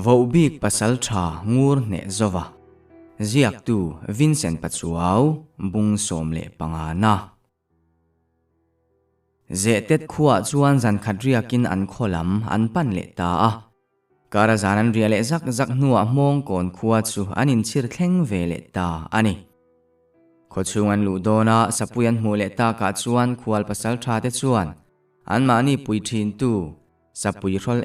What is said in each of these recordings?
vo bik pasal tha ngur ne zova ziak tu Vincent pachuau bung som le pangana zetet khuwa chuan zan khadriakin an kholam an pan le ta a karazan an riale zak zak nuwa mong kon khuwa chu anin chir thleng ve le ta ani khochungan lu dona sapuyan mu le ta ka chuan khual pasal tha te chuan an mani pui thin tu sapui rol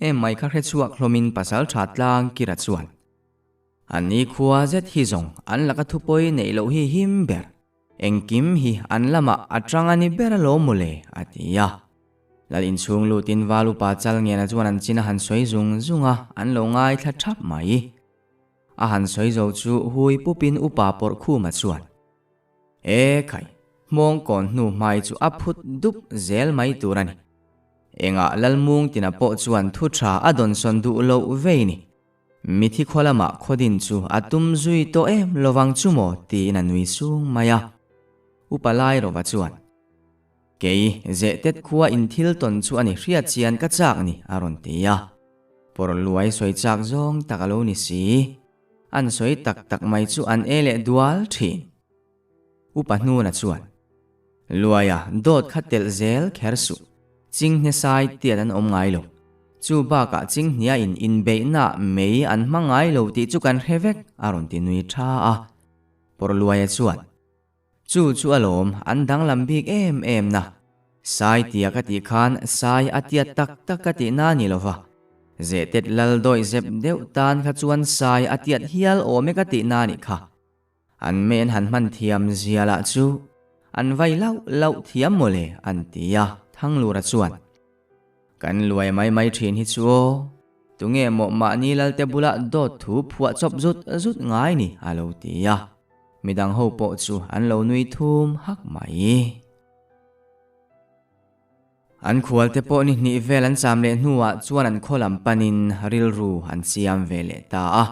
em mai kha chuak hlomin pasal tha tlang kira chuan ani khuwa zet hi zong an laka thupoi nei lo hi him ber engkim hi an lama atrangani beralo mule atia lal in chung lu tin walu pa chal nge na chuan an china han soi zung zunga an lo ngai thla thap mai a han soi zo chu hui pupin upa por khu ma chuan e khai mong kon nu mai chu aphut dup zel mai turani enga lalmung tina po chuan thu tha adon son du lo veini mithi kholama khodin chu atum zui to em lowang chumo ti na nui sung maya upalai ro wa chuan kei ze tet khuwa in thil ton chu ani hria chian ka chak ni aron tia por luai soi chak zong takalo ni si an soi tak tak mai chu an ele dual thin upanu na chuan luaya dot khatel zel khersu ching ne sai tian an om ngai lo chu ba ka ching nia in be na mei an mangai lo ti chu kan hevek aron ti nui tha a por luaya chuan chu alom an dang lambik em na sai tia ka ti khan sai atia tak tak ka ti na ni lova zetet lal doi zep deu tan kha chuan sai atiat hial o me ka ti na ni kha an men han man thiam ziala chu an vai lau thiam mole an tia thang lura chuan kan luai mai thin hi chu tunge mo ma ni lal te bula dot thu phua chop zut ngai ni alo tia midang ho po chu an lo nui thum hak mai an khual te po ni vel an cham le hnuwa chuan an kholam panin ril ru an siam vele ta a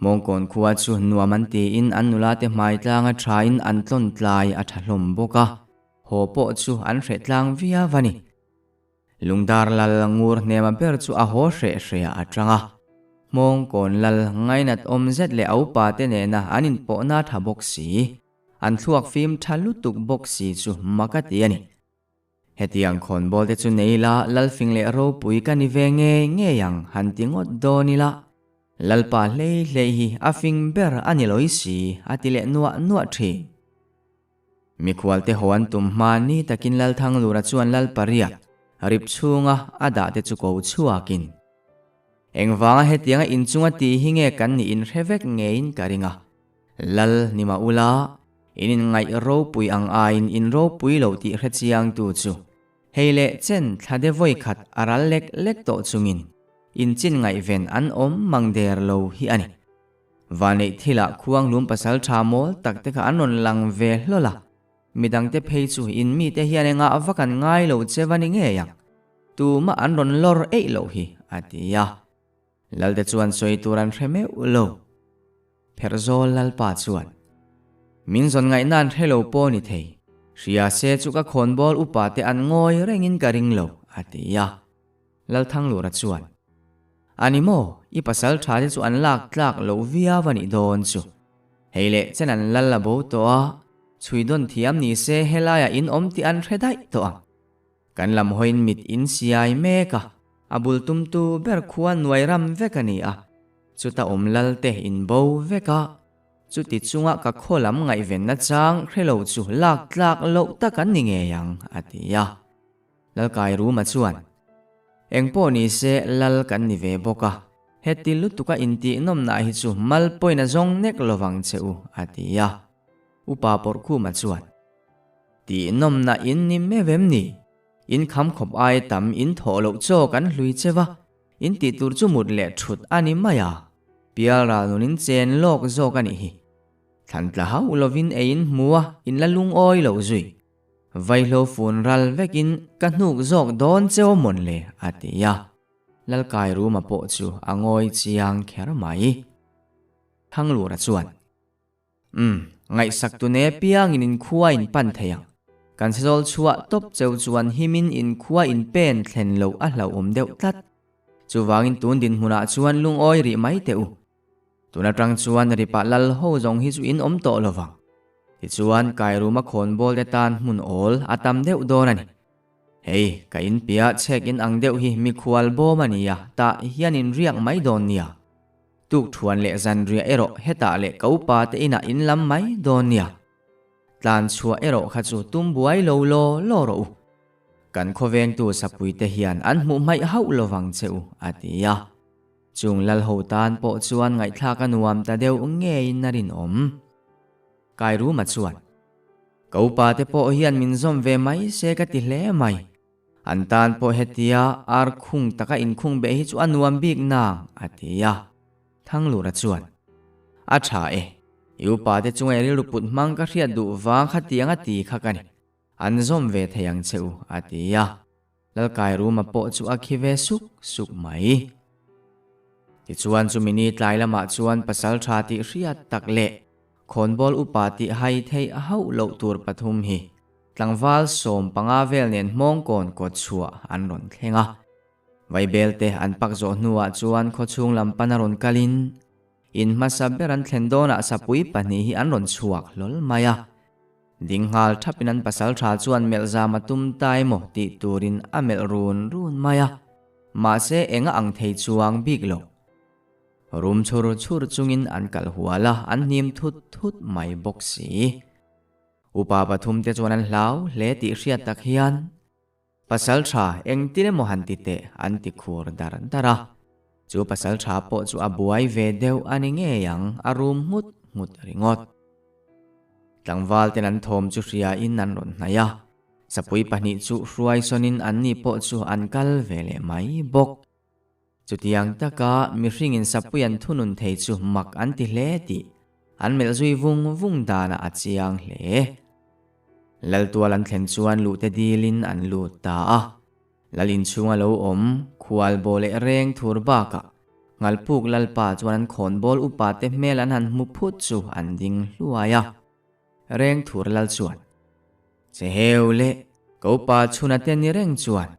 mongkon khuwa chu nuam an ti in an nula te mai tlanga thain an tlon tlai a thalom boka ho po chu an hre tlang via vani lungdar lal ngur nema ber chu a ho hre atanga mongkon lal ngainat omzet le au pa te ne na anin po na tha bok si an thuak phim thalu tuk bok si chu makati ani hetiang khon bol te chu neila lal fing le ro pui ka ni ve nge yang han tingot donila lalpa hlei hi afing ber ani loi si atile nuwa thi mi khwal te hoan tum ma ni takin lal thang lura chuan lal paria rip chunga ada te chu ko chuakin engwanga hetianga in chunga ti hinge kan ni in revek nge in karinga lal nima ula inin ngai ro pui ang ain in ro pui lo ti hrechiang tu chu heile chen thade voi khat aral lek to chungin in chin ngai ven an om mangder lo hi ani vane thila khuang lum pasal thamol takte kha anon lang ve hlola midang te phei chu in mi te hian nga avakan ngai lo chewani nge yang tu ma an ron lor ei lo hi atia lalde chuan soi turan reme ulo pherzol lal pa chuan min zon ngai nan hello po ni thei ria se chu ka khon bol upa te an ngoi rengin karing lo atia lal thang lura chuan animo I pasal thade chu an lak tlak lo via vani don chu heile chen an lal la bo to a chui don thiam ni se helaya in om ti an hredai to ang kan lam hoin mit in siai meka abul tum tu ber khuan nuairam vekani a chuta om lal te in bo veka chuti chunga ka kholam ngai ven na chang hrelo chu lak tlak lo takan ni nge yang atia lal kai ru ma chuan engpo ni se lal kan ni ve boka heti lutuka inti nom na hi chu mal poina zong nek lowang cheu atia upa por khu ma chuan ti nom na in ni me vem ni in kham khop ai tam in tholo cho kan hlui chewa in ti tur chu mut le thut ani maya piara nunin chen lok zo kan hi thantla ha ulovin ein muwa in lalung oi lo zui vai lo fun ral vekin kanuk zok don cheo mon le atia lal kai ru ma po chu angoi chiang kher mai thang lu ra chuan ngai sak tu ne piang in khuwa in pan theyang kan sezol chua top cheu chuan himin in khuwa in pen thlen lo a hlau om deuh tlat chu wangin tun din huna chuan lung oi ri mai teu tuna tang chuan ri pa lal ho zong hi chu in om to lowang ti chuan kairuma khon bol te tan mun ol atam deuh don ani hei ka in pia chek in ang deuh hi mi khual bo mania ta hianin riak mai don nia tuk thuan le zan ria ero heta le kaupa te ina in lam mai don nia tlan chua ero kha chu tum buai lo lo ro kan khoveng tu sapui te hian an mu mai hau lowang cheu atia chung lal ho tan po chuan ngai thla ka nuam ta deuh nge in narin om kairu ma chuan kaupa te po hian min zom ve mai se ka ti hle mai an tan po hetia ar khung taka in khung be hi chu anuam bik na atia thang lu ra chuan a tha yu pa te chung eri luput mang ka hriat du wang kha tianga ti kha kani an zom ve theyang cheu atia lal kairu ma po chu akhi ve suk mai ti chuan chu mini tlai lama chuan pasal tha ti hriat tak le khonbol upati hai thei a hau lo tur pathum hi tlangwal som panga vel nen mong kon ko chua an ron thlenga vai belte an pak zo nuwa chuan kho chung lam panaron kalin in masaberan thlendona sapui pani hi an ron chuak lol maya dinghal thapinan pasal tha chuan melza matum tai mo ti turin amel run maya ma se enga ang thei chuang bik lo rum chur chungin an kal huala an nim thut mai boxi upa pathum te chuan an hlau hle ti hriat tak hian pasal tha eng tile mo han ti te an ti khur dara chu pasal tha po chu abuai ve deu ani nge yang arum mut ringot tlangwal ten an thom chu hria in an ron hnaya sapui pahnih chu hruai sonin an ni po chu an kal vele mai bok chutiang taka mi hringin sapuyan thunun thei chu mak an ti hle ti an mel zui vung dana achiang hle laltual an thlen chuan lu te dilin an lu ta lalin chunga lo om khual bole reng thur baka ngalpuk lalpa chuan an khon bol upa te mel an han mu phut chu an ding hluaya reng thur lal chuan che heule kopa chuna te ni reng chuan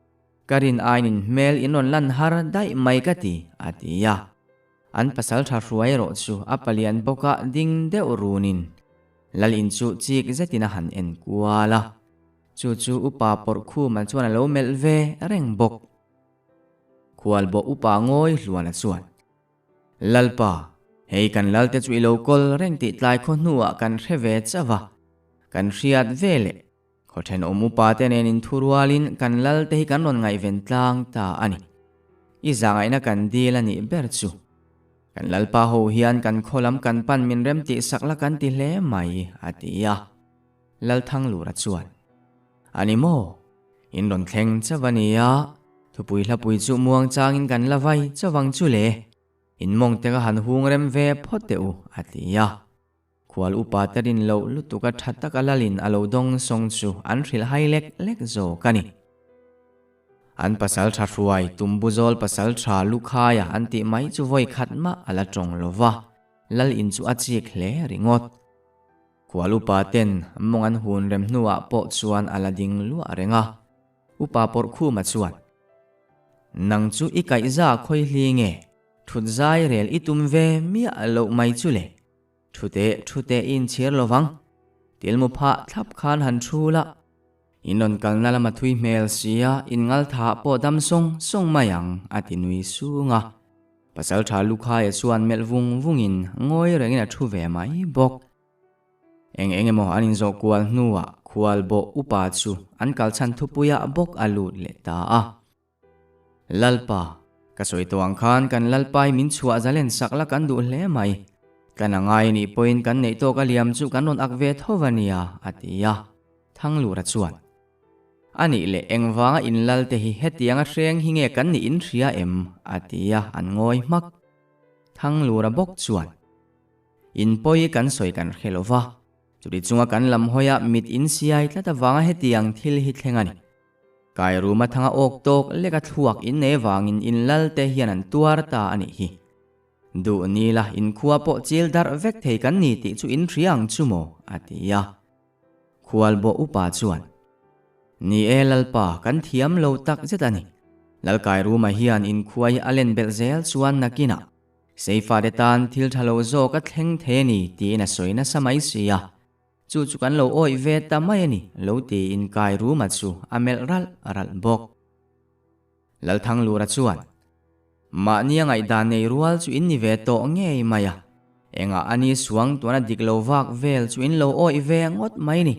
karin ainin mel inon lan har dai mai ka ti atia an pasal tha hruai ro chu apalian boka ding deuh runin lal in chu chik zetina han en kuala chu upa por khu ma chuan lo mel ve reng bok khual bo upa ngoi hluana chuan lalpa hei kan lalte chu ilo kol reng ti tlai kho nuwa kan hreve chawa kan hriat vele khothen omupa te nen in thurwalin kan lal te hi kan ron ngai ven tlang ta ani i zangai na kan dil ani ber chu kan lalpa ho hian kan kholam kan pan min rem ti sakla kan ti hle mai atia lal thang lura chuan ani mo in ron thleng chawania thupui hlapui chu muang changin kan lavai chawang chu le in mong te ka han hung rem ve photeu atia khual upa tarin lo lutuka thataka lalin alo dong song chu an thril hai lek zo kani an pasal tha hruai tumbuzol pasal tha lukhaya an ti mai chu voi khatma ala tong lova lal in chu achik hle ringot khual upa ten mong an hun rem hnuwa po chuan ala ding lu arenga upa por khu ma chuan nang chu ikai za khoi hlinge thut zai rel itum ve mi alo mai chu le thute in chir lovang tilmu pha thlap khan han thula inon kalna lama thui mel sia in ngal tha po dam song mayang atinui sunga pasal tha lukha e chuan mel vungin ngoi rengina thu ve mai bok eng emo anin zo kwal nuwa khual bo upa chu an kal chan thupuya bok alut le ta lalpa kasoi tawang khan kan lalpai min chua zalen sakla kan du hle mai kan angai ni point kan nei to ka liam chu kan non akve thovania atia thang lura chuan ani le engwanga in lal te hi hetianga hreng hinge kan ni in thria em atia an ngoi mak thang lura bok chuan in poi kan soi kan khelova churi chunga kan lam hoya mit in siai tlata wanga hetiang thil hi thlengani kai ruma thanga ok tok leka thuak in ne wangin in lal te hian an tuar ta ani hi du nila in khuwa po chil dar vek thei kan ni ti chu in thriang chumo atia khual bo upa chuan ni elalpa kan thiam lo tak zetani lalkai ru ma hian in khuai alen belzel chuan nakina seifa de tan thil thalo zo ka thleng the ni ti na soina samai sia chu kan lo oi ve ta mai ni lo ti in kai ru ma chu amel ral bok lal thang lura chuan ma nia ngai dan nei rual chu in ni ve to nge maya enga ani suang tuana diklo wak vel chu in lo oi ve ngot mai ni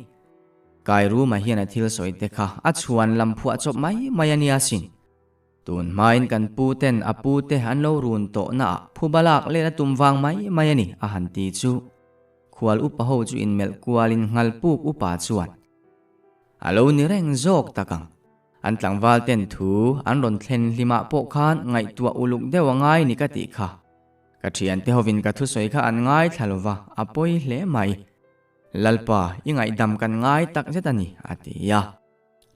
kai ru ma hian a thil soi te kha a chuan lam phua chop mai mayania sin tun main kan pu ten apu te an lo run to na phubalak le na tumwang mai mayani a han ti chu khwal upa ho chu in mel kwalin ngal puk upa chuan alo ni reng zok takang an tlangwal ten thu an ron thlen lima po khan ngai tua uluk dewa ngai ni ka ti kha ka thian te hovin ka thu soi kha an ngai thalova apoi hle mai lalpa ingai dam kan ngai tak zetani atia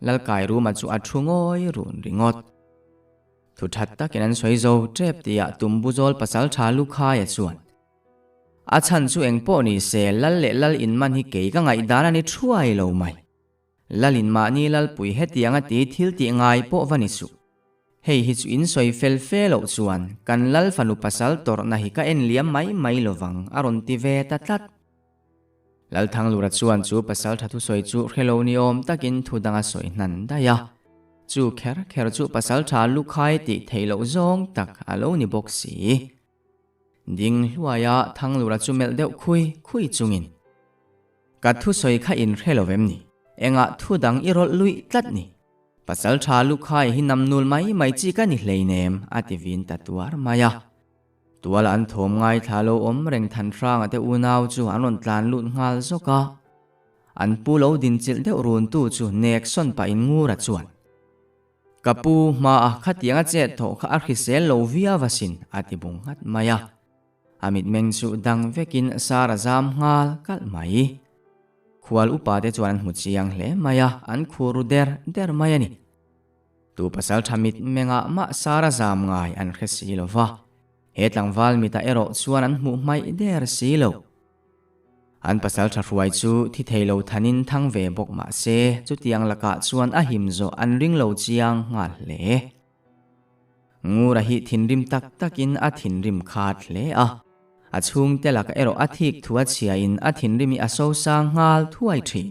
lalkai ru ma chu a thungoi run ringot thu that takin an soi zo trep tia tumbuzol pasal tha lu kha ya chuan a chan chu engpo ni se lal le lal in man hi ke ka ngai dan ani thuai lo mai lalin ma ni lal pui hetianga ti thil ti ngai po vani su hei hi chu in soi fel lo chuan kan lal fanu pasal tor na hi ka en liam mai lovang aron ti ve ta tlat lal thang lura chuan chu pasal tha thu soi chu khelo ni om takin thu danga soi nan da ya chu kher chu pasal tha lu khai ti theilo zong tak alo ni bok si ding hluaya thang lura chu mel deuh khui chungin ka thu soi kha in khelovem ni enga thu dang irol lui tlat ni pasal tha lu khai hi namnul mai chi ka ni hleinem ativin tatuar maya tuala an thom ngai thalo om reng than rang ate unaw chu anon tlan lut ngal zoka an pu lo din chil deuh run tu chu nek son pa in ngura chuan kapu ma a khatianga che tho kha a khisel lo via vasin atibung hat maya amit meng chu dang vekin sara zam ngal kal mai khwal upa te chuan mu chiang hle maya an khuru der maya ni tu pasal thamit menga ma sara zam ngai an khesi lova hetlang wal mita ero chuan an mu mai der silo an pasal tharuai chu thi theilo thanin thang ve bok ma se chu tiang laka chuan a him zo an ring lo chiang ngal le ngura hi thinrim tak takin a thinrim khat le a chung te laka ero athik thua chia in a thinrimi a so sang ngal thuai thi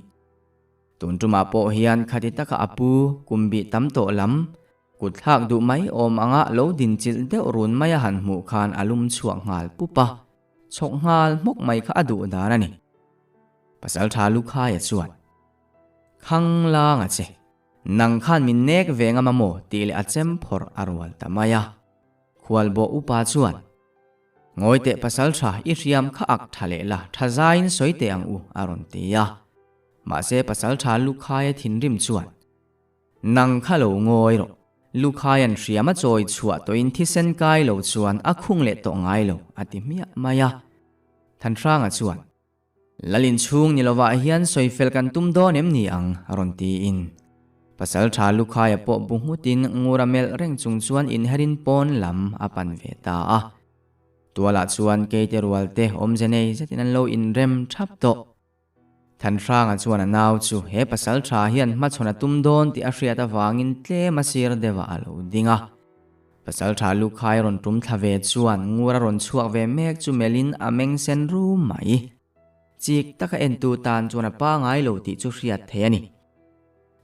tuntuma po hian khati taka apu kumbi tamto lam kuthak du mai om anga lo din chil de run maya han mu khan alum chuak ngal pupa chok ngal mok mai kha adu darani pasal tha lu kha ya chuan khang la nga che nang khan min nek venga mamo til a chem phor arwal tamaya khwal bo upa chuan ngoi te pasal tha i riam kha ak thale la thazain soite ang u aron tia ma se pasal tha lu kha ya thinrim chuan nang kha lo ngoi ro lu kha yan riama choi chua to in thi sen kai lo chuan a khung le to ngai lo ati mia maya than ranga chuan lalin chung ni lova hian soi fel kan tum do nem ni ang aron ti in pasal tha lu kha ya po bungutin nguramel reng chung chuan in herin pon lam apan ve ta a tuala chuan ke te rualte omjenei zetin an lo in rem thap to than ranga chuan anaw chu he pasal tha hian ma chona tum don ti a hriata wangin tle masir dewa alo dinga pasal tha lu khai ron tum thave chuan ngura ron chuak ve mek chu melin ameng sen ru mai chik taka en tu tan chuan pa ngai lo ti chu hriat the ani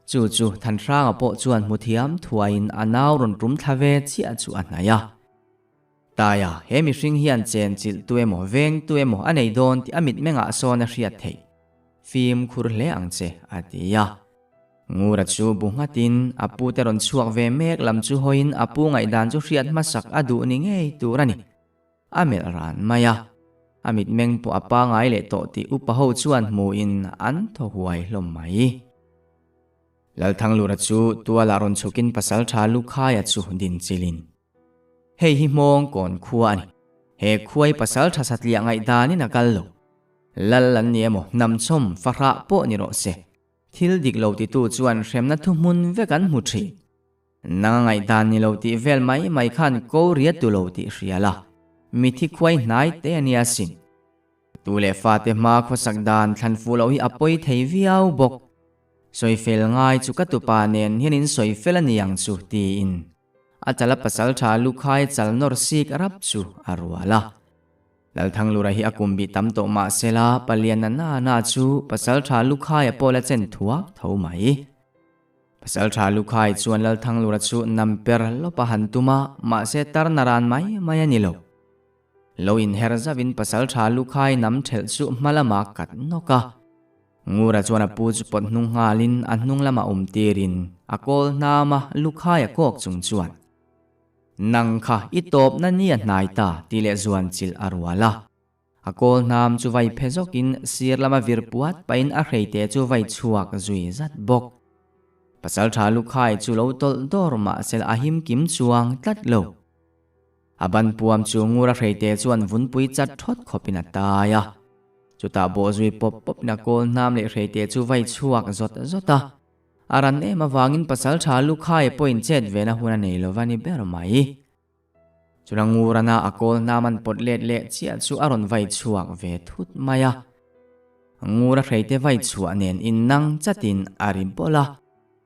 chu than ranga po chuan muthiam thuain anaw ron tum thave chi a chu anaya taya hemi hring hian chen chil tuemo veng tuemo anei don ti amit menga sona hriat thei phim khur hle angche atia ngura chu bungatin apu te ron chuak ve mek lam chu hoin apu ngai dan chu hriat masak adu ni ngei turani amel ran maya amit meng po apa ngai le to ti upa ho chuan mu in an tho huai hlom mai lal thang lura chu tuala ron chukin pasal tha lu kha ya chu din chilin hei hi mong kon khuwa ani he khuai pasal tha satlia ngai dani nakal lo lallan niemo namchom fara po ni ro se thil dik lo ti tu chuan hremna thu mun ve kan mu thi nangai dan ni lo ti vel mai khan ko riat tu lo ti hriala mi thi khwai nai te ania sin tu le fa te ma kho sak dan thlan fu lo hi apoi thei viau bok soi fel ngai chu ka tu pa nen hianin soi fel aniang chu ti in achala pasal tha lukhai chalnor sik arap chu arwala lal thang lura hi akumbi tamto ma sela palian na chu pasal tha lukhai apola chen thuak thomai pasal tha lukhai chuan lal thang lura chu namper lopa hantuma ma se tar naran mai mayani lo in herzavin pasal tha lukhai nam thel chu malama kat noka ngura chuan pu chu pot hnung ngalin an hnung lama tirin akol nama lukhai akok chung chuan nang kha itop na nia nai ta tile zuan chil arwala akol nam chu vai phezokin sir lama virpuat pain a hreite chu vai chuak zui zat bok pasal tha lukhai chu lo tol dor ma sel ahim kim chuang tlat lo aban puam chu ngura hreite chuan vunpui chat thot khopina taya chuta bo zui pop na kol nam le hreite chu vai chuak zota aran ema wangin pasal tha lukhai point chet vena huna nei lovani ber mai churangurana akol naman potlet le chia chu aron vai chuak ve thut maya ngura hreite vai chu anen in nang chatin arimpola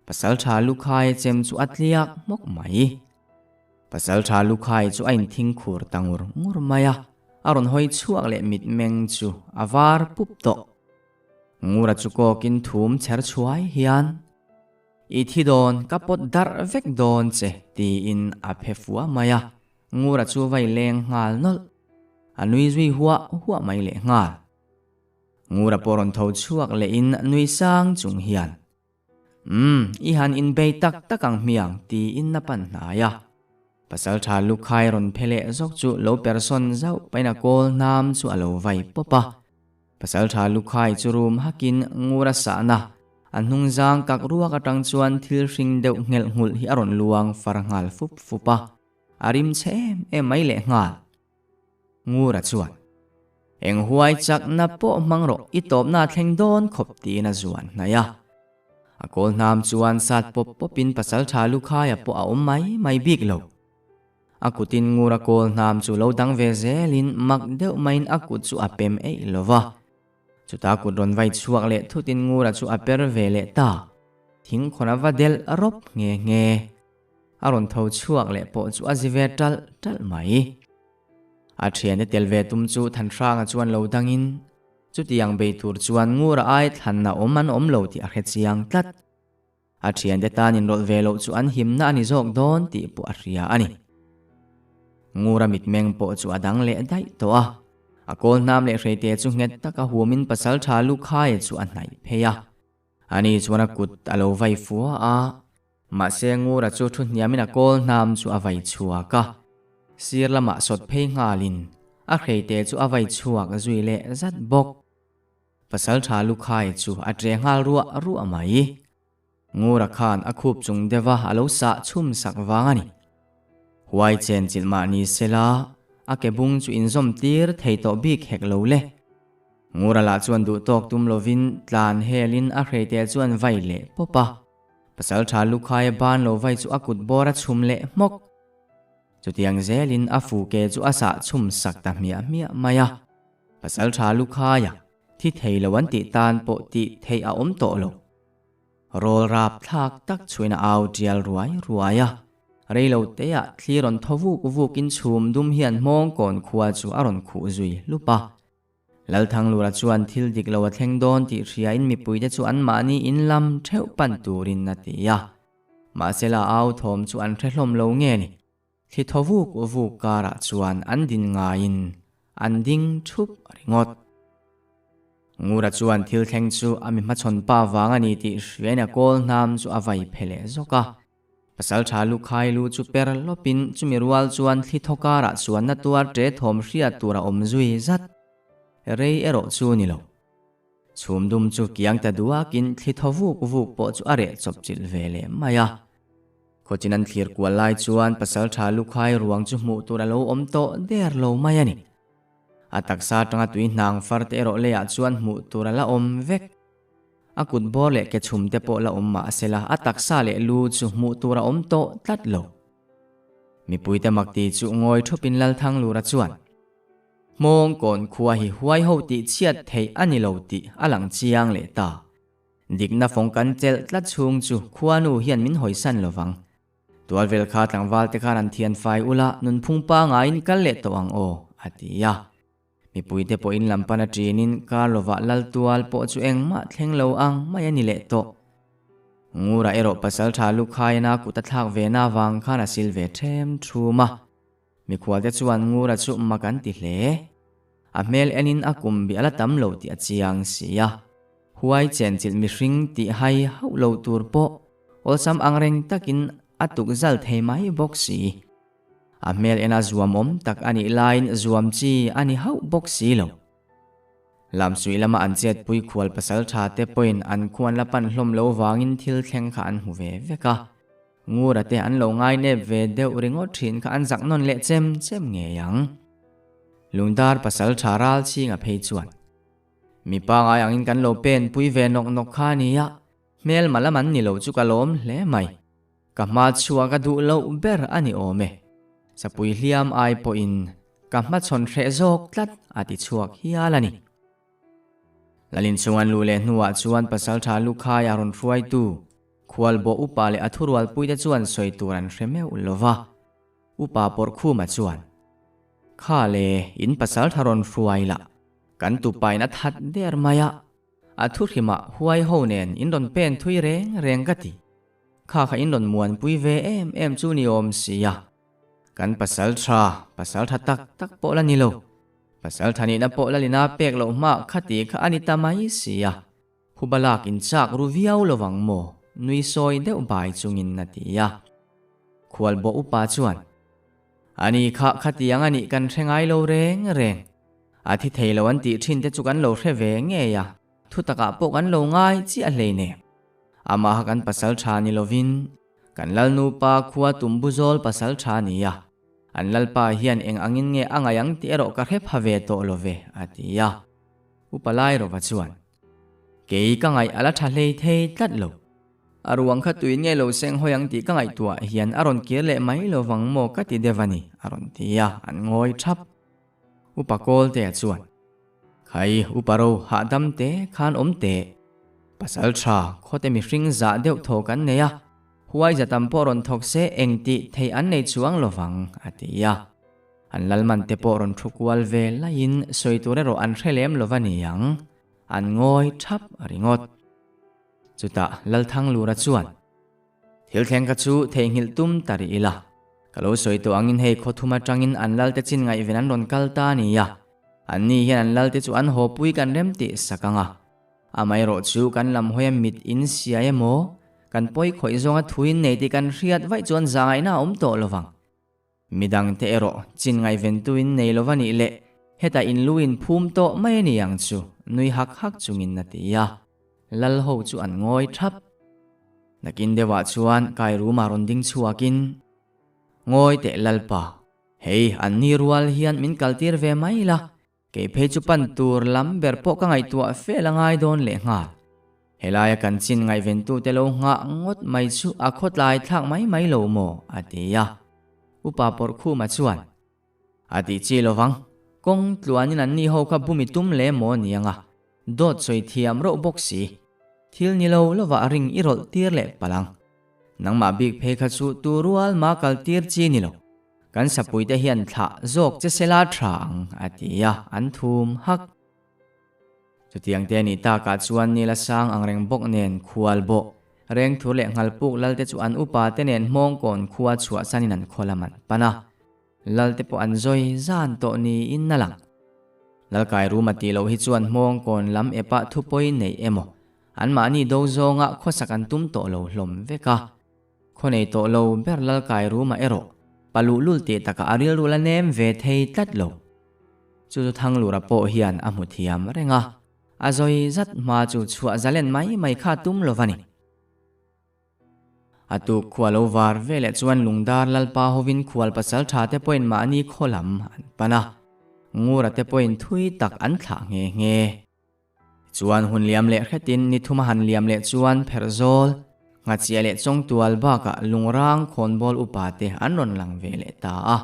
pasal tha lukhai chem chu atliak mok mai pasal tha lukhai chu ain thing khur tangur ngur maya aron hoi chuak le mit meng chu avar pup to ngura chu ko kin thum cher chuai hian ithidon kapot dar vek don che ti in aphefua maya ngura chu vai leng ngal nol anui zui huwa mai le ngal ngura poron tho chuak le in nui sang chung hian i han in bei tak takang miang ti in na pan na ya pasal tha lukhai ron phele zok chu lo person zau paina kol nam chu alo vai popa pasal tha lukhai chu rum hakin ngura sa na anung jang kak ruwa katang chuan thil hring deuh ngel ngul hi aron luang farngal fupa arim chem e mai le ngal ngura chuan eng huai chak na po mangro itop na thleng don khop ti na zuan na ya akol nam chuan sat popin pasal tha lukhai a po a om mai big lo akutin ngura kol nam chu lo dang ve zelin mak deuh main akut chu apem e lova chuta ku ron vai chuak le thutin ngura chu aper ve le ta thing khona vadel arop nge aron tho chuak le po chu azive tal mai a thian de tel ve tum chu than ranga chuan lo dangin chutiang be tur chuan ngura ai than na om lo ti a khe chiang tlat a thian de tanin rol ve lo chu an him na ani jok don ti pu a ria ani ngura mit meng po chu adang le dai to a akol nam le hreite chu nget taka humin pasal tha lukhai chu an nai pheya ani chuana kut alo vai fuwa a ma se ngura chu thu niamin akol nam chu avai chuaka sir lama sot phei ngalin a hreite chu avai chuak zui le zat bok pasal tha lukhai chu atre ngal ru amai ngura khan akhup chung dewa alo sa chum sak wangani huai chen chilma ni sela ake bung chu inzom tir theito bik hek lo le ngura la chuan du tok tum lovin tlan helin a hreite chuan vai le popa pasal tha lukhai ban lo vai chu akut bora chum le mok chutiang zelin a fu ke chu asa chum sakta mia maya pasal tha lukhaya thi theilowan ti tan po ti thei a om to lo rol rap thak tak chuina au dial ruaya reilo teya thliron thovu kuvukin chum dum hian mong kon khuwa chu aron khu zui lupa lal thang lura chuan thil dik lo thleng don ti ria in mi puide chu an mani in lam theu pan turin na tiya ma sela au thom chu an thlom lo nge ni thi thovu kuvu kara chuan an din nga in an ding thup ringot ngura chuan thil thleng chu ami ma chon pa wangani ti riana kol nam chu avai phele zoka pasal tha lukhai lu chu per lopin chumi rual chuan thli thokara chuan na tuar tre thom hria tura om zui zat rei ero chu ni lo chum dum chu kiang ta duwa kin thli thovu po chu are chop chil vele maya khochinan thlir kwa lai chuan pasal tha lukhai ruang chu mu tura lo om to der lo maya ni ataksa tanga tui nang farte ero le ya chuan mu tura la om vek akut bor le ke chum te po la omma sela ataksa le lu chu mu tura om to tlat lo mi puite makti chu ngoi thopin lal thang lura chuan mong kon khuwa hi huai ho ti chiat thei ani lo ti alang chiang le ta dikna phong kan chel tlat chung chu khuwa nu hian min hoisan lovang tual vel kha tlangwal te khan an thian fai ula nun phung pa nga in kal le to ang o atia mi puite po in lampana trinin ka lova lal tual po chu engma thleng lo ang mai ani le to ngura ero pasal tha lu khaina ku ta thak ve na wang khana sil ve them thuma mi khwal te chuan ngura chu makan ti hle a mel enin akum bi ala tam lo ti achiang sia huai chen chil mi hring ti hai hau lo tur po ol sam angreng takin atuk zal thei mai boxi a mel ena zuam om tak ani line zuam chi ani hau boxi lo lam sui lama an chet pui khwal pasal tha te point an khuan lapan hlom lo wangin thil thleng kha an hu ve veka ngura te an lo ngai ne ve deu ringo thin kha an zak non le chem nge yang lungdar pasal tha ral chi nga phei chuan mi pa nga yang in kan lo pen pui ve nok nok kha ni ya mel malaman ni lo chu ka lom hle mai ka ma chuwa ka du lo ber ani ome sapui hliam ai po in ka ma chon thre zok tlat ati chuak hialani lalin chungan lu le nuwa chuan pasal tha lu kha ya ron ruai tu khwal bo upa le athurwal puite chuan soi turan hreme ulova upa por khu ma chuan kha le in pasal tharon ruai la kan tu pai na that der maya athur hima huai ho nen in don pen thui reng gati kha in don muan pui ve em chu ni om sia kan pasal tha tak po la ni lo pasal thani na po la lina pek lo ma khati kha ani tamai sia hubalak in chak ru viau lowang mo nui soi deuh bai chungin na tia khwal bo upa chuan ani kha khati ang ani kan thengai lo reng athi theilo an ti thin te chukan lo hre ve nge ya thutaka po kan lo ngai chi a hleine ama kan pasal tha ni lovin kan lal nu pa khuwa tumbuzol pasal tha ni ya an lalpa hian eng angin nge angayang ti ero ka hre phave to love atia upalai ro wachuan kei ka ngai ala tha hlei thei tlat lo aruang kha tuin nge lo seng hoyang ti ka ngai tua hian aron kir le mai lo wang mo ka ti devani aron tia an ngoi thap upakol te chuan khai uparo ha dam te khan om te pasal tha khote mi hring za deuh tho kan neya huai zatam poron thok se engti thei an nei chuang lowang atia an lalman te poron thukwal ve lain soiture ro an threlem lovani yang an ngoi thap ringot chuta lalthang lura chuan thil thleng ka chu thei ngil tum tari ila kalo soito angin hei khothuma tangin an lalte chin ngai venan ron kalta ni ya anni hian an lalte chu an ho pui kan rem ti sakanga amai ro chu kan lam hoyam mit in sia emo kan poi khoi zonga thuin nei ti kan riat vai chon zangai na om to lowang midang te ero chin ngai ven tuin nei lovani le heta in luin phum to mai ni yang chu nui hak chungin na ti ya lal ho chu an ngoi thap nakin dewa chuan kai ru maron ding chuakin ngoi te lalpa hei an ni rual hian min kaltir ve mai la ke phei chu pan tur lam ber po ka ngai tua fe la ngai don le nga helaya kan chin ngai ven tu te lo nga ngot mai chu a khot lai thak mai lo mo atia upa por khu ma chuan ati chi lowang kong tluanin an ni ho kha bumi tum le mo nianga dot choi thiam ro boxi thil ni lo lova ring irol tir le palang nangma big phei kha chu turual ma kal tir chi ni lo kan sapui te hian tha zok che sela thang atia an thum hak chutiang te ni ta ka chuan ni la sang ang reng bok nen khual bo reng thur le ngal puk lalte chu an upa te nen mong kon khuwa chua sanin an kholaman pana lalte po an zoi zan to ni in nalang lalkai ru mati lo hi chuan mong kon lam epa thu poi nei emo an ma ni do zonga khosakan tum to lo hlom veka khonei to lo ber lalkai ru ma ero palu lul te taka aril rula nem ve thei tlat lo chu thang lura po hian amu thiam renga azoi zat ma chu chua zalen mai kha tum lovani atu khwalo war vele chuan lungdar lalpa hovin khwal pasal tha te point ma ni kholam an pana ngura te point thui tak an thla nge chuan hun liam le khetin ni thuma han liam le chuan pherzol nga chiale chong tual ba ka lungrang khonbol upate anron lang vele ta a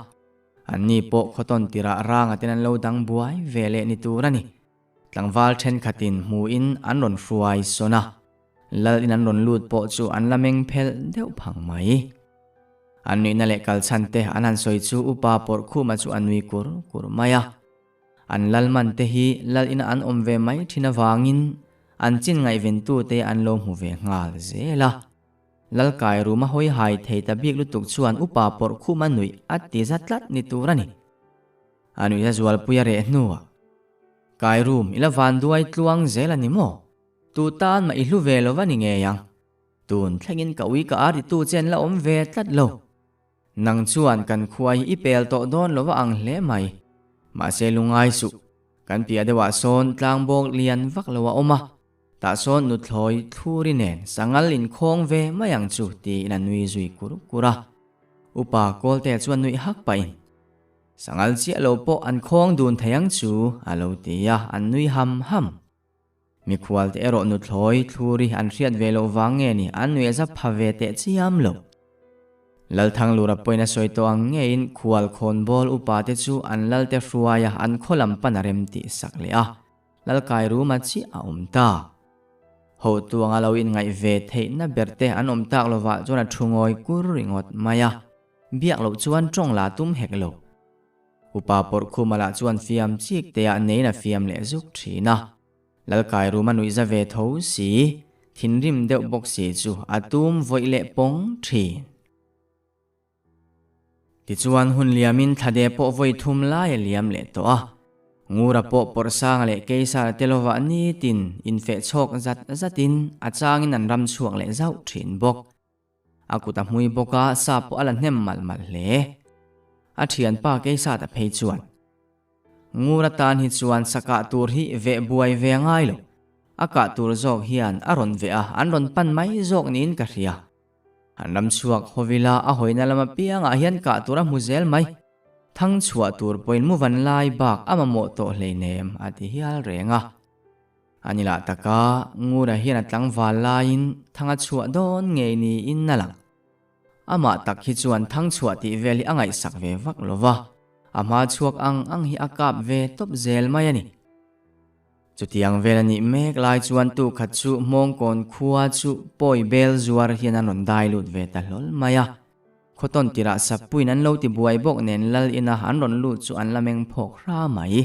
anni po khoton tira ranga tenan lo dang buai vele ni turani tlangwal then khatin mu in anron fruai sona lal in anron lut po chu an lameng phel deuh phang mai an nui na le kal chan te an soi chu upa por khu ma chu an nui kur maya an lal man te hi lal in an om ve mai thina wangin an chin ngai ven tu te an lo mu ve ngal zela lal kai ru ma hoi hai thei ta biak lu tuk chuan upa por khu ma nui ati zatlat ni turani anui ya zual puya re nuwa kai rum ila van duai tluang zela ni mo tu tan ma ilu ve lo wani nge yang tun thlengin ka ui ka ari tu chen la om ve tlat lo nang chuan kan khuai i pel to don lo wa ang hle mai ma se lungai su kan pia dewa son tlang bok lian vak lo wa oma ta son nu thloi thuri nen sangal in khong ve mayang chu ti na nui zui kura upa kol te chuan nui hak pai sangal chi lo po an khong dun thayang chu alo ti ya an nui ham mi khwal te ero nu thloi thuri an riat ve lo wange ni an nui za phave te chiam lo lal thang lura poina soi to ang nge in khwal khon bol upa te chu an lal te hruaya an kholam panarem ti sakle a lal kai ru ma chi a ta ho tuang alo in ngai ve thei na berte an tak lova chona thungoi kur ringot maya biak lo chuan tong la tum hek lo upa por khumala chuan fiam chik te a nei na fiam le zuk thina lal kai ru ma nui za ve tho si thin rim deuh bok si chu atum voi le pong thi ti chuan hun liamin thade po voi thum lai liam le to a ngura po por sang le keisa telova ni tin in fe chok zatin achangin an ram chuak le zau thin bok akuta hui boka sa po ala hnem mal le a thian pa keisa ta phei chuan ngura tan hi chuan saka tur hi ve buai ve ngai lo aka tur zok hian aron ve a an ron pan mai zok nin ka ria an ram chuak hovila a hoina lama pianga hian ka tura muzel mai thang chua tur poin mu van lai bak ama mo to hleinem ati hial renga anila taka ngura hian atlang wal lain thanga chua don nge ni in nalang ama tak hi chuan thang chua ti veli angai sak ve vak lova ama chuak ang hi akap ve top zel mai ani chutiang velani mek lai chuan tu khat chu mong kon khuwa chu poi bel zuar hian anon dai lut ve ta lol maya khoton tira sapuin an lo ti buai bok nen lal ina han ron lu chu an lameng phok ra mai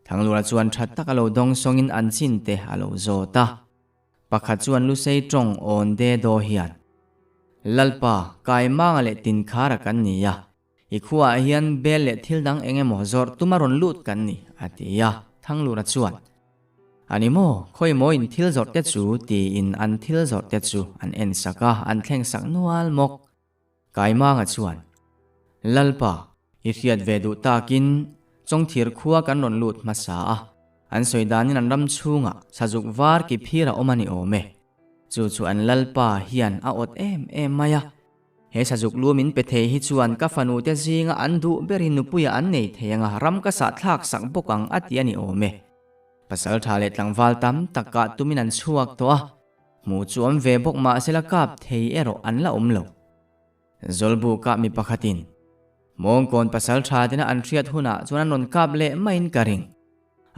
thanglura chuan that tak alo dong songin an chin te alo zota pakhat chuan lu sei tong on de do hian lalpa kai mang le tin khara kan ni ya ikhuwa hian bel le thil dang enge mo zor tumaron lut kan ni atia thanglura chuan animo khoi moin thil zor te chu ti in an thil zor te chu an en saka an thleng sak nual mok kai manga chuan lalpa i riat ve du takin chong thir khuwa kan ron lut masa a an soidanin an ram chunga sajuk war ki phira omani ome chu an lalpa hian a ot em maya he sajuk lumin pe the hi chuan ka fanu te zinga an du berin nupuya an nei theyanga ram ka sa thlak sak bokang ati ani ome pasal thale tlangwal tam taka tumin an chuak to a mu chuam ve bok ma sela kap thei ero an la omlo zolbu ka mi pakhatin mong kon pasal thadina an riat huna chuan non kap le main karing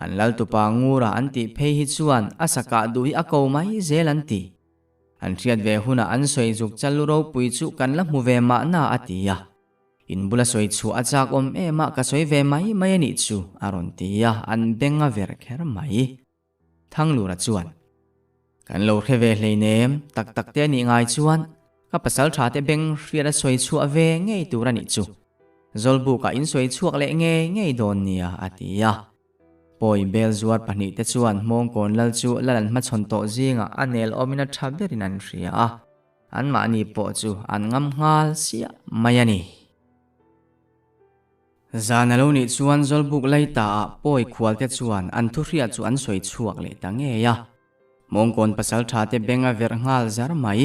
an lal tu pa ngura an ti phei hi chuan asaka du hi ako mai zelan ti an riat ve huna an soi juk chaluro pui chu kan la mu ve ma na atia in bula soi chu achak om ema ka soi ve mai ani chu aron tia an benga ver kher mai thanglura chuan kan lo kheve hleinem tak te ni ngai chuan ka pasal tha te beng riara soi chu ave ngei turani chu zolbu ka in soi chuak le ngei don nia atia poi bel zuar pani te chuan mong kon lal chu lalan ma chon to zinga anel omina thaberin an ria an ma ni po chu an ngam ngal sia mayani zanalo ni chuan zolbuk leita poi khwal te chuan an thu ria chu an soi chuak le tange ya mong kon pasal tha te benga ver ngal zar mai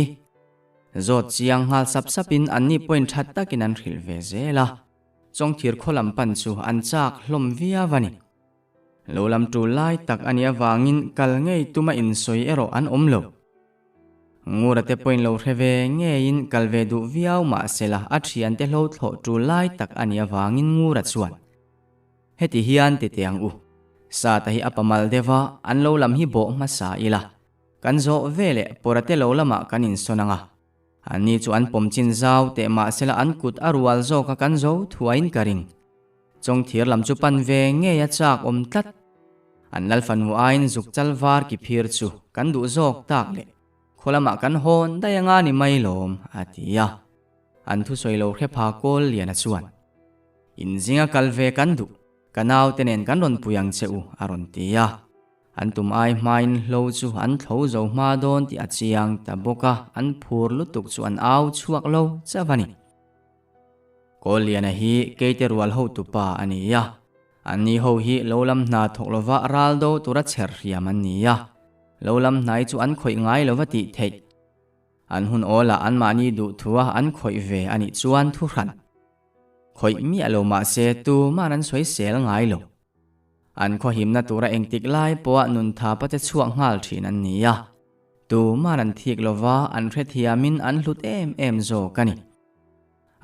zot chiang hal sapin anni point that takin an ril ve zela chong thir kholam pan chu an chak hlom via wani lolam tu lai tak ania wangin kal ngei tuma in soi ero an omlo ngura te point lo reve ngein kalve du viau ma sela athian te lo thlo tu lai tak ania wangin ngura chuan heti hian te tiang u sa ta hi apamal dewa an lo lam hi bo ma sa ila kan zo vele porate lo lama kanin sonanga ani chu an pom chin zau te ma sela an kut arwal zo ka kan zo thuain karing chong thir lam chu pan ve nge ya chak om tlat an lal fanu ain zuk chalwar ki phir chu kan du zok tak le kholama kan hon dayanga ni mai lom atia an thu soilo khe pha kol liana chuan in zinga kalve kan du kanaw tenen kan ron puyang cheu aron tia an tum ai main lo chu an thlo zo ma don ti achiang ta boka an phur lutuk chu an aw chuak lo chawani kol liana hi keiterwal ho tu pa ania ani ho hi lolam na thoklova raldo tura cher riam ania lolam nai chu an khoi ngai lovati thei an hun ola an mani du thua an khoi ve ani chuan thu ran khoi mi alo ma se tu manan soi sel ngai lo an kho himna tura engtik lai po nun tha pate chuak ngal thin an nia tu manan thik lova an hre thiamin an hlut em zo kani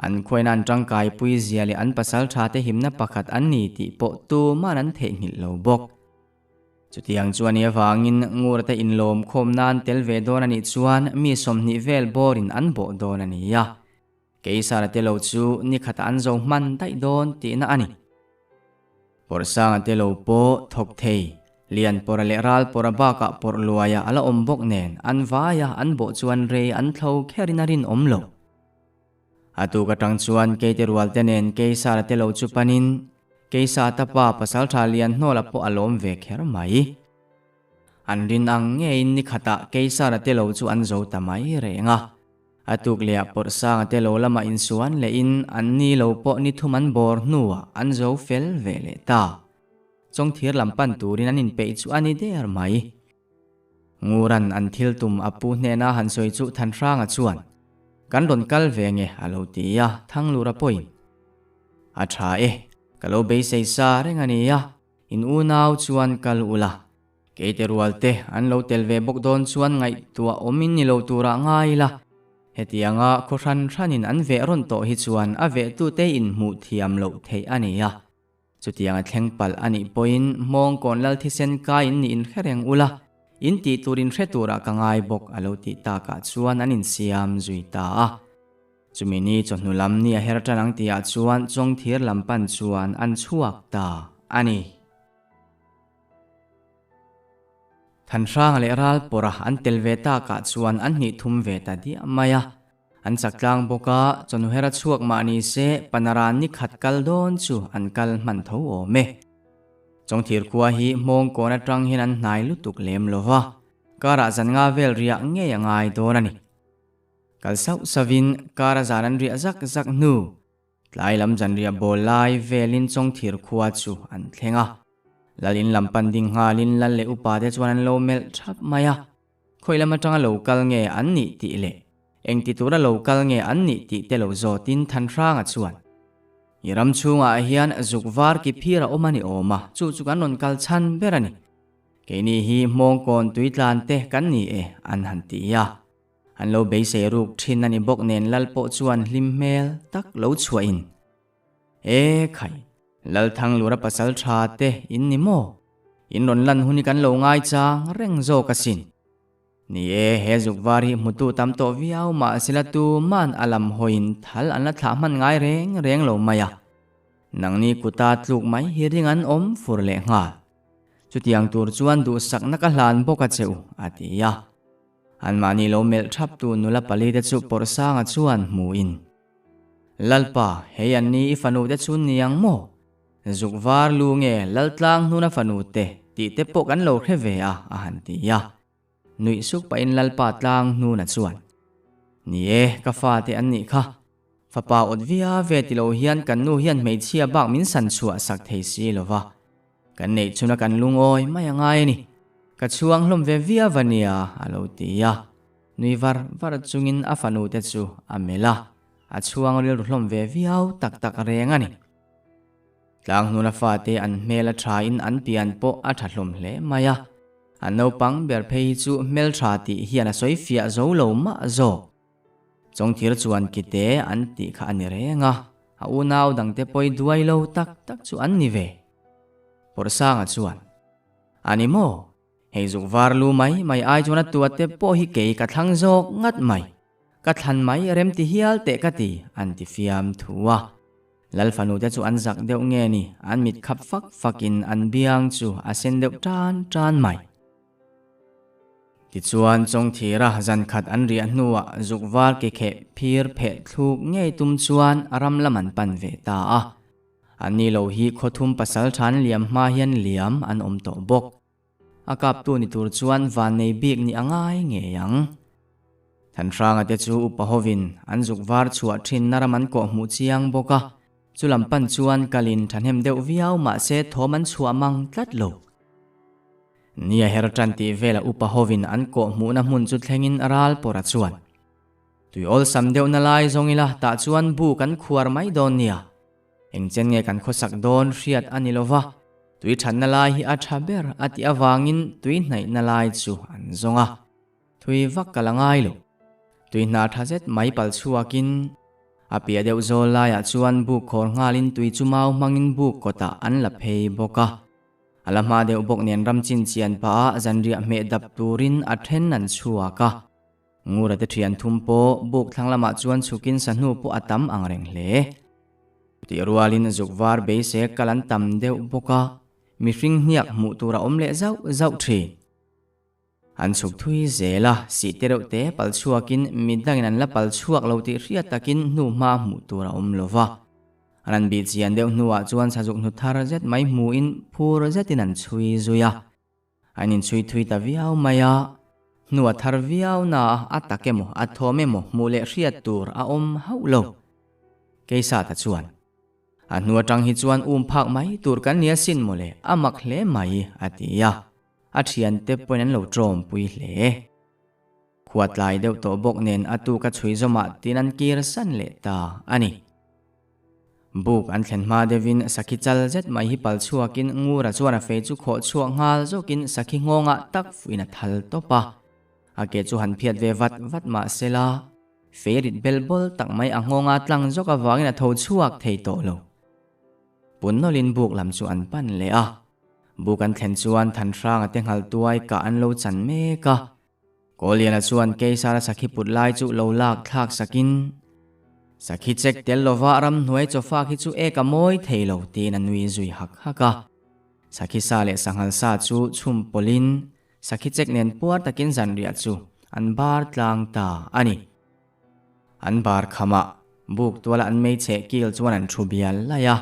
an khoinan tangkai pui ziali an pasal thate himna pakhat an ni ti po tu manan the hnil lo bok chutiang chuan ya wangin ngurta inlom khom nan telve don ani chuan mi somni vel borin an bo don ani ya keisara telo chu ni khata an zo man dai don ti na ani porsang telo po thok thei lian porale ral poraba ka porluaya ala ombok nen an vaya an bo chuan re an thlo kherinarin omlo atu ka tang chuan keiterwal tenen keisara telo chu panin keisa tapa pasal thalian hnola po alom ve kher mai an rin ang nge in ni khata keisara telo chu an zo tamai renga atuk lea porsang telo lama in suan le in an ni lo po ni thuman bor nuwa an zo fel vele ta chong thir lampan turin an in pe chu ani der mai nguran an thil tum apu hne na han soi chu than ranga chuan kan ron kal ve nge alo tia thanglura poin atha kalo be sei sa rengania in unaw chuan kal ula keiterwal te an lo telve bok don chuan ngai tua omin ni lo tura ngai la hetianga khoran ranin an ve ron to hi chuan a ve tu te in mu thiam lo thei ania chutianga thlengpal ani poin mong kon lal thisen ka in ni in khereng ula in ti turin hretura kangai bok alo ti ta ka chuan anin siam zui ta chumini chonnulam ni a hertanang tia chuan chong thir lampan chuan an chuak ta ani thanrang le ral pora an telve ta ka chuan an ni thum ve ta di maya an chaklang boka chonu hera chuak ma ni se panaran ni khatkal don chu an kal man tho o me chong thir khuwa hi mong kona tang hin an nai lutuk lem lova kara zanga vel ria nge yangai donani kalsau savin kara zaran ria zak nu tlai lam jan ria bolai velin chong thir khuwa chu an thlenga lalin lampan ding halin lalle upa de chuan lo mel thap maya khoilama tanga local nge an ni ti le engti tura local nge an ni ti te lo zo tin than ranga chuan iram chunga hian zukvar ki phira omani oma chu kan non kal chan berani keini hi mong kon tuitlan te kan ni an han ti ya an lo be se ruk thin ani bok nen lalpo chuan limmel tak lo chuain khai lal thang lura pasal tha te in ni mo in ron lan huni kan lo ngai chang reng zo ka sin ni he zukvari mutu tam to viau ma silatu man alam hoin thal an la tha man ngai reng lo maya nangni kuta tluk mai hiring an om fur le nga chutiang tur chuan du sak na ka hlan boka cheu atia an mani lo mel thap tu nula pali de chu porsanga chuan mu in lalpa he an ni ifanu de chun niang mo zukvar lu nge laltlang nuna fanu te ti te po kan lo khe ve a han ti ya nui suk pa in lalpa tlang nuna chuan ni ka fa te an ni kha fa pa od via ve ti lo hian kan nu hian mei chia bak min san chua sak thei si lova kan nei chuna kan lungoi mai ngai ni ka chuang hlom ve via vania alo ti ya nui var chungin a fanu te chu amela a chuang ril hlom ve viau tak rengani tlang nuna fa te an mela tha in an pian po a thathlom hle maya an no pang ber phei chu mel tha ti hian a soi fia zo lo ma zo chong thir chuan kite an ti kha ani renga a unaw dang te poi duai lo tak chu an ni ve porsanga chuan animo hei zukvar lu mai ai chuna tua te po hi ke ka thang jok ngat mai ka than mai rem ti hial te ka ti an ti fiam thuwa lalfanu te chu an zak deuh nge ni an mit khap fakin an biang chu a sen deuh tran mai ti chuan chong thira zan khat an ria hnuwa zukwar ke khe phir phe thluk ngei tum chuan aram laman pan ve ta a ani lo hi khothum pasal than liam ma hian liam an om to bok akap tu ni tur chuan van nei bik ni angai nge yang than ranga te chu upahovin an zukwar chhuwa thin naraman ko mu chiang boka chulam pan chuan kalin thanem deuh viau ma se thoman chhuwa mang tlat lo nia hertan ti vela upahovin an ko mu na mun chu thlengin aral pora chuan tui ol sam deuh na lai zongila ta chuan bu kan khuar mai don nia engchen nge kan khosak don riat anilova tui than na lai hi a thaber ati awangin tui hnai na lai chu an zonga tui vak kalangai lo tui na thazet mai pal chuakin apia deuh zol lai a chuan bu khor ngalin tui chu mau mangin bu kota an la phei boka alama deuh bok nen ram chin chian pa zanria me dap turin a then an chuaka ngura te thian thumpo buk thanglama chuan chukin sanu po atam angreng hle ti rualin zukwar be se kalan tam deuh boka mihring hniak mu tura omle zau thi an chuk thui zela si tereuh te pal chuakin midangin an la pal chuak lo ti riat takin nu ma mu tura omlova anan bi chian deuh nuwa chuan sajuk nu thar zet mai mu in phur zetin an chui zuya anin chui thui ta viau maya nuwa thar viau na atakemo athomemo mule riat tur a om haulo keisa ta chuan a nuwa tang hi chuan phak mai tur kan nia sin mole amak hle mai atia a thian te poin lo trom pui hle khuat lai deuh to bok nen atu ka chui zoma tinan kir san le ta ani buk an thlen ma devin sakhi chal zet mai hi pal chuakin ngura chuan a fe chu kho chuak ngal zokin sakhi ngonga tak fuina thal topa ake chu han phiat ve vat ma sela ferit belbol tak mai a ngonga tlang zoka wangin a tho chuak thei to lo punnolin buk lam chu an pan le a buk an thlen chuan than rang ate ngal tuai ka an lo chan me ka koliana chuan keisara sakhi put lai chu lo lak thak sakin sakhi chek tel lova ram hnuai chofa khi chu eka moi theilo tin anui zui hak haka sakhi sa le sanghal sa chu chhum polin sakhi chek nen puar takin zan ria chu an bar tlang ta ani an bar khama buk twala an mei che kil chuan an thu bial laya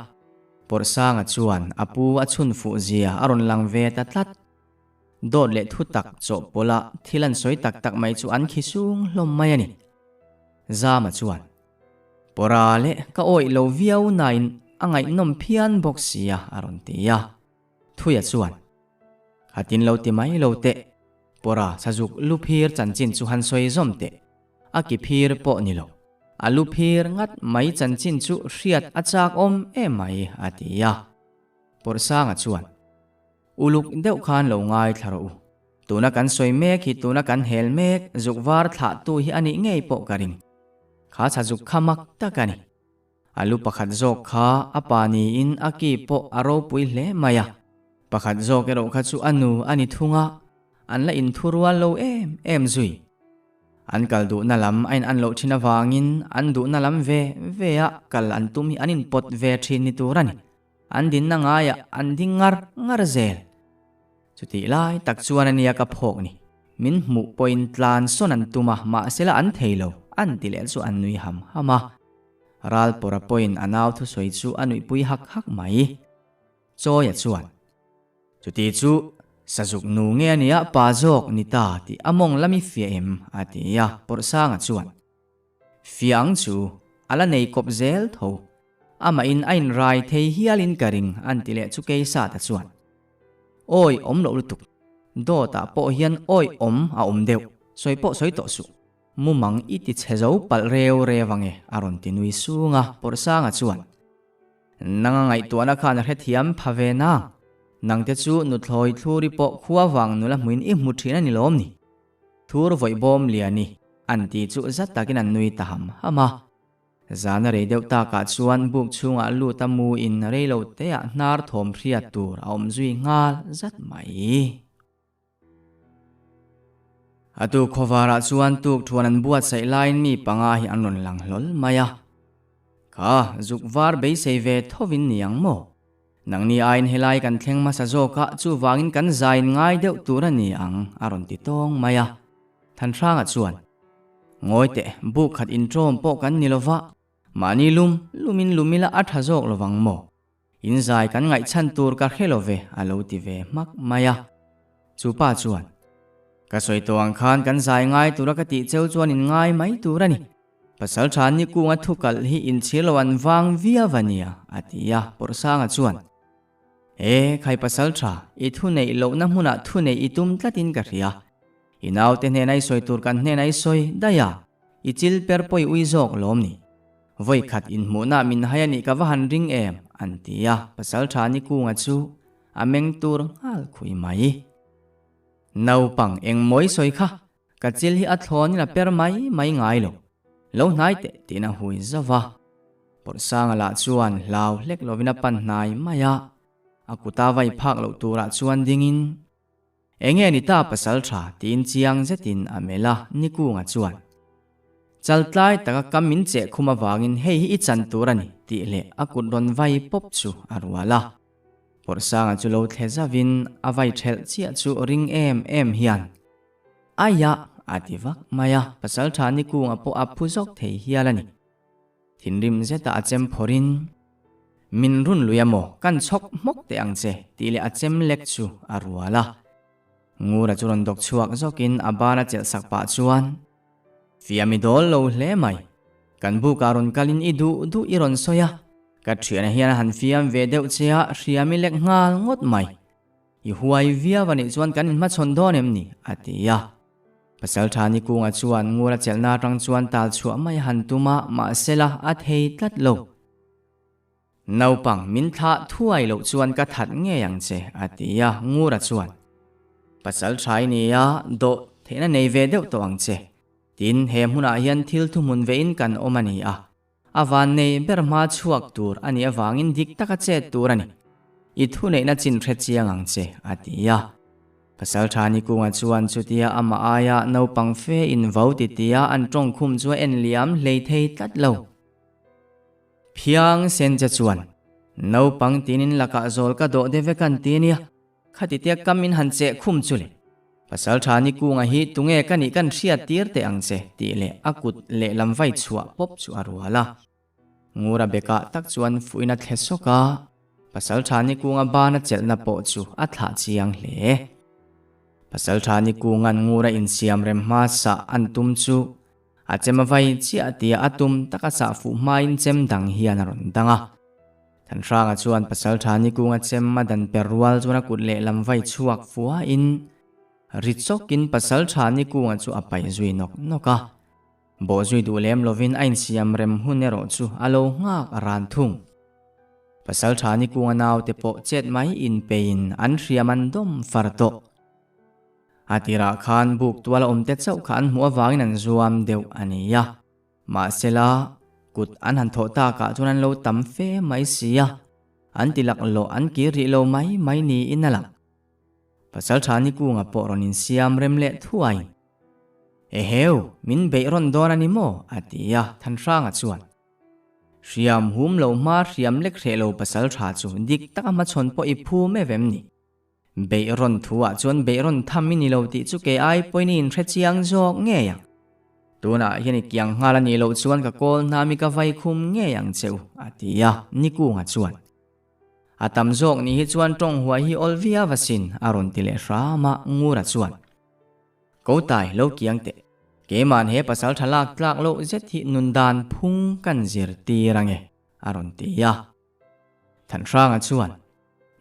porsanga chuan apu achun fu zia aron lang ve ta tlat dot le thu tak cho pola thilan soi tak mai chu an khisung hlom mai ani zama chuan porale ka oi lo viau nain angai nom phian boxia aron tia thuya chuan hatin lo ti mai lo te pora sajuk luphir chanchin chu han soi zom te aki phir po ni lo alu phir ngat mai chanchin chu riat achak om e mai atia porsanga chuan uluk deuh khan lo ngai thlaro tuna kan soi mek hi tuna kan hel mek zukwar thla tu hi ani ngei po karing kha chajuk khamak takani alu pakhat zok kha apani in aki po aro pui hle maya pakhat zok ero kha chu anu ani thunga anla in thurwal lo em zui an kaldu na lam ain an lo thina wangin an du na lam ve a kal an tum hi anin pot ve thin ni turani an din na nga ya an dingar ngar zel chuti lai tak chuan ania ka phok ni min mu point tlan son an tuma ma sela an theilo an tilel chu an nui hama ral pora point anaw thu soi chu anui pui hak mai choya chuan chuti chu sajuk nu nge ania pa jok ni ta ti among lami fiem atia porsanga chuan fiang chu ala nei kop zel tho ama in ain rai thei hialin karing an tile chu keisa ta chuan oi om lo lutuk do ta po hian oi om a om deuh soi po soi to su mumang iti chezo pal reu rewange aron tinui sunga porsanga chuan nanga ngai tuana khan hethiam phavena nangte chu nu thloi thuri po khuwa wang nula muin I muthina ni lom ni thur voi bom liani anti chu zat takin an nui taham hama zana re deuh ta ka chuan buk chunga lu tamu in reilo te a nar thom thria tur aum zui ngal zat mai atu khowara chuan tuk thuan an buat sai lain mi panga hi an ron lang hlol maya ka zukvar be sei ve thovin niang mo nang ni ain helai kan thleng ma sa zo ka chu wangin kan zain ngai deuh tur ani ang aron ti tong maya than thranga chuan ngoi te bu khat in trom po kan nilova mani lumin lumila atha jok lowang mo in zai kan ngai chan tur ka khelove alo ti ve mak maya chu pa chuan ka soi to ang khan kan zai ngai tura ka ti cheu chuan in ngai mai turani pasal than ni kunga thukal hi in chilowan wang via vania atia porsanga chuan khai pasal tha I thu nei lo na hmuna thu nei itum tlatin ka ria inaw te nei soi tur kan nei soi daya I chil per poi ui jok lom ni voi khat in hmuna min hayani ka wahan ring em antia pasal tha ni kunga chu ameng tur hal khui mai nau pang eng moi soi kha ka chil hi athlon na per mai ngai lo nai te tina hui zawa porsanga la chuan law hlek lovina pan nai maya akuta vai phak lo tura chuan dingin enge ni ta pasal tha tin chiang zetin amela nikunga chuan chaltlai taka kamin che khuma wangin hei hi chan turani ti le akut ron vai pop chu arwala porsanga chu lo thezavin avai thel chia chu ring em hian aya ativak maya pasal tha nikunga po apuzok thei hialani thinrim zeta achem phorin min run luyamo kan chok mok te angche tile achem lek chu arwala ngura churon dok chuak zokin abana chel sakpa chuan fiamidol lo hle mai kan bu karon kalin du iron soya ka thiana hian han fiam ve deuh chea hriami lek ngal ngot mai I huai via wani chuan kan in ma chon don em ni atia pasal tha ni kunga chuan ngura chelna tang chuan tal chu mai han tuma ma sela a thei tlat lo naupang min tha thuai lo chuan ka that nge yang che atia ngura chuan pasal thai ni ya do thena nei ve deuh to ang che tin hem huna hian thil thu mun vein kan omani awan nei berma chuak tur ani awangin dik taka che tur ani I thu nei na chin thre chiang ang che atia pasal thani kunga chuan chutia ama aya naupang fe in vauti tia an tong khum chu en liam hlei thei tlat lo phiang sen cha chuan naupang tinin laka zol ka do deve kan tinia khati tia kamin han che khum chule pasal thani kunga hi tunge kani kan hria tir te ang che ti le akut le lamwai chua pop chu arwala ngura beka tak chuan fuina thlesoka pasal thani kunga bana chelna po chu atha chiang hle pasal thani kungan ngura in siam rem ma sa antum chu achema vai chi atia atum taka sa fu main chem dang hian ron danga than ranga chuan pasal thani kunga chem madan perwal chuna kutle lamwai chuak fuwa in richokin pasal thani kunga chu apai zui noka bo zui du lem lovin ain siam rem hunero chu alo ngak ran thung pasal thani kunga naw te po chet mai in pein an hriaman dom farto atira khan buk twala omte chau khan huwa wangin an zuam deu ania ma sela kut an han tho ta ka chunan lo tam fe mai sia an tilak lo an ki ri lo mai ni inala pasal thani kunga po ronin siam rem le thuai heu min be ron don ani mo atia than ranga chuan riam hum lo ma riam lek re lo pasal tha chu dik taka ma chon po I phu me vem ni Beiron thua chuan beiron thammi ni lo ti chu ke ai poini in thre chiang jok nge yang tuna hian kyang ngala ni lo chuan ka kol nami ka vai khum nge yang cheu atia nikunga chuan atam jok ni hi chuan tong huai hi olvia vasin aron tile rama ngura chuan ko tai lo kyang te ke man he pasal thalak tlak lo zet hi nundan phung kan zir ti range aron tia than ranga chuan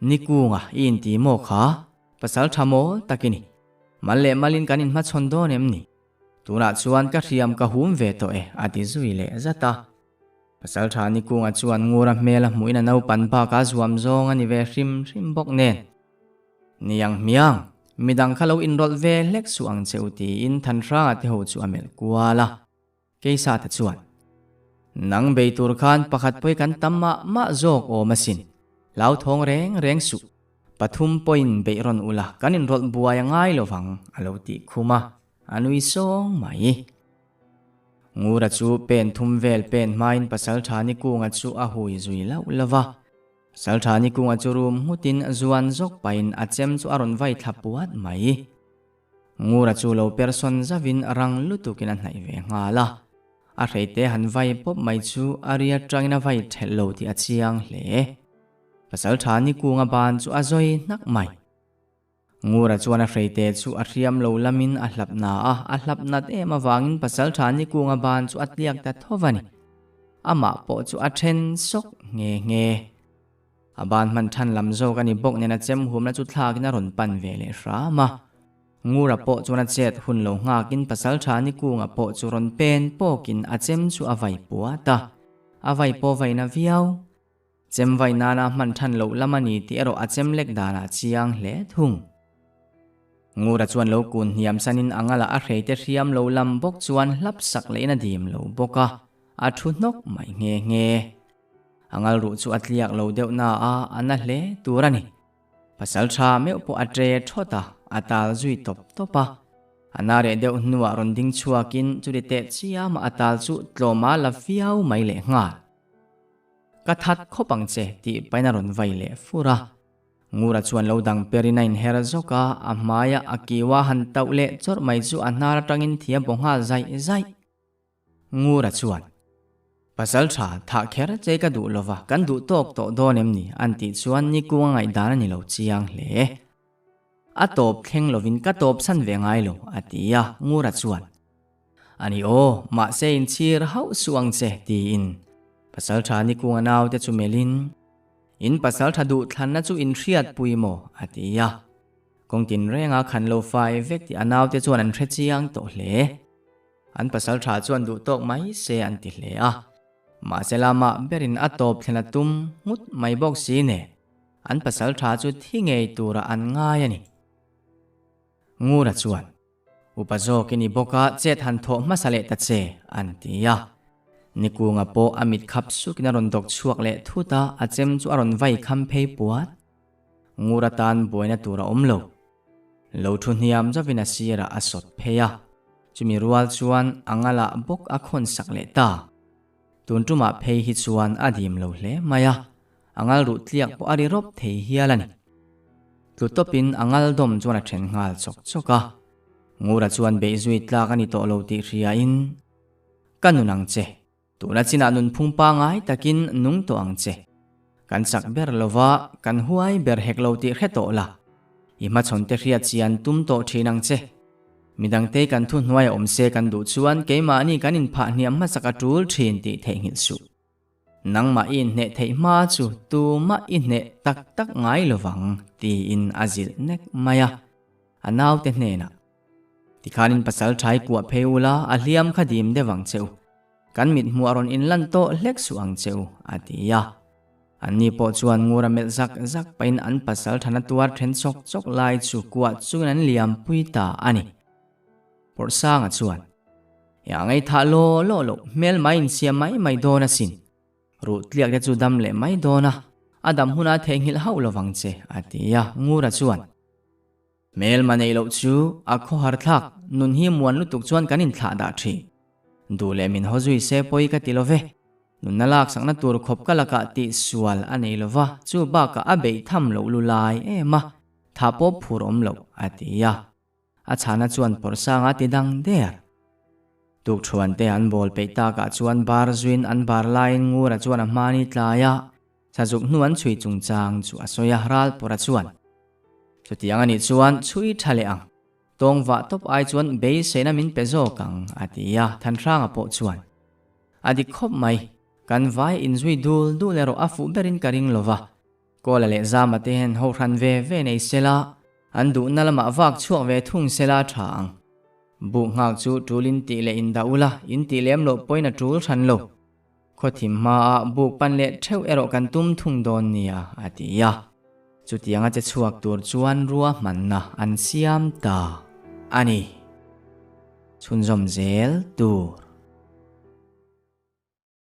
nikunga in ti mo kha pasal thamo takini malle malin kanin ma chondon emni tuna chuan ka hriam ka hum ve to ati zui le zata pasal tha nikunga chuan ngura mela muina nau pan pa ka zuam zong ani ve hrim bok nen niang miang midang khalo in rol ve lek su ang cheuti in than ra te ho chu amel kuala keisa ta chuan nang beitur khan pakhat poi kan tamma ma zok o masin lau thong reng su pathum point beiron ula kanin rol buaya ngai lovang alo ti khuma anui song mai ngura chu pen thum vel pen main pasal thani kunga chu a hui zui lau lova pasal thani kunga chu rum hutin zuan zok pain achem chu aron vai thapuat mai ngura chu lo person zavin rang lutukin an hnai ve ngala a reite han vai pop mai chu aria trangina vai thello ti achiang hle pasal thani kunga ban chu azoi nak mai ngura chuan a reite chu a riam lo lamin a hlapna a hlapnat em awangin pasal thani kunga ban chu atliak ta thovani ama po chu a then sok nge aban man than lam zo kani bok nena chem humna chu thlakina ron pan vele rama ngura po chuan a chet hun lo ngakin pasal thani kunga po chu ron pen pokin a chem chu avai puata avai po vaina viau chem vaina na man than lo lamani ti ero a chem lek dana chiang hle thung ngura chuan lo kun hiam sanin angala a reite riam lo lam bok chuan hlap sak leina dim lo boka a thu nok mai nge angal ru chu atliak lo deuh na a ana hle turani pasal tha me po atre thota atal zui top topa anare deuh nuwa ronding chuakin churite chiama atal chu tloma la fiau mai le nga kathat khopang che ti paina ron vai le fura ngura chuan lo dang perinain her zoka amaya akiwa han taule chor mai chu anara tangin thia bongha zai ngura chuan pasal tha tha kher che ka du lova kan du tok to donem ni anti chuan ni kuwa ngai dana ni lo chiang hle atop thleng lovin ka top san ve ngai lo atia ngura chuan ani o ma se in chir hau suang che ti in pasal tha ni kuwa naw te chu melin in pasal tha du thlan na chu in riat puimo atia kongtin renga khan lo fai vek ti anaw te chuan an thre chiang to hle an pasal tha chuan du tok mai se an ti hle a ma selama berin atop thena tum mut mai bok si ne an pasal tha chu thingei tura an ngai ani ngura chuan upazo kini boka chet han tho masale ta che an tia nikunga po amit khap su kina ron dok chuak le thuta achem chu aron vai kham phei puat ngura tan boina tura omlo lo thun hiam zawina sira asot pheya chumi rual chuan angala bok a khon sak le ta tuntuma phei hi chuan adim lo hle maya angal ru tliak po ari rop thei hialani tlutopin angal dom chuan a then ngal chok choka ngura chuan beizui tlak ani to lo ti ria in kanunang che tuna china nun phungpa ngai takin nung to ang che kan chak ber lova kan huai ber hek lo ti khe to la ima chonte ria chian tum to thinang che midang te kan thu hnuai om se kan du chuan keima ni kan in pha hniam ma saka tul thin ti thengil su nang ma in ne thei ma chu tu ma in ne tak tak ngai lowang ti in azil nek maya anaw te hne na tikhanin pasal thai kwa pheula a hliam khadim dewang cheu kan mit mu aron in lan to hlek suang cheu atia ani po chuan ngura mel zak pain an pasal thana tuar then chok lai chu kwa chuan an liam puita ani por sanga chuan ya ngai tha lo mel main siam mai dona sin ru tliak de chu dam le mai dona adam huna thengil hau lowang che atia ngura chuan mel manei lo chu a kho har thak nun hi muan lutuk chuan kanin thla da thi dule min hozui se poi ka tilove nun nalak sangna tur khop kalaka ti sual anei lova chu ba ka abei tham lo lulai ema thapo phurom lo atia achana chuan porsanga ti dang der tuk thuan te an bol peita ka chuan bar zuin an bar lain ngura chuan a mani tlaya chazuk nuan chui chungchang chu asoya hral pora chuan chutiang ani chuan chui thale ang tongwa top ai chuan be sena min pezo kang atia than ranga po chuan adi khop mai kan vai in zui dul lero afu berin karing lova kola le zama te hen ho ran ve nei sela an du nalama wak chuak ve thung sela thang bu ngak chu tulin ti le in daula in ti lem lo poina tul than lo khothim ma bu pan le theu ero kan tum thung don nia atia chutianga che chuak tur chuan ruwa manna an siam ta ani chunzom zel tur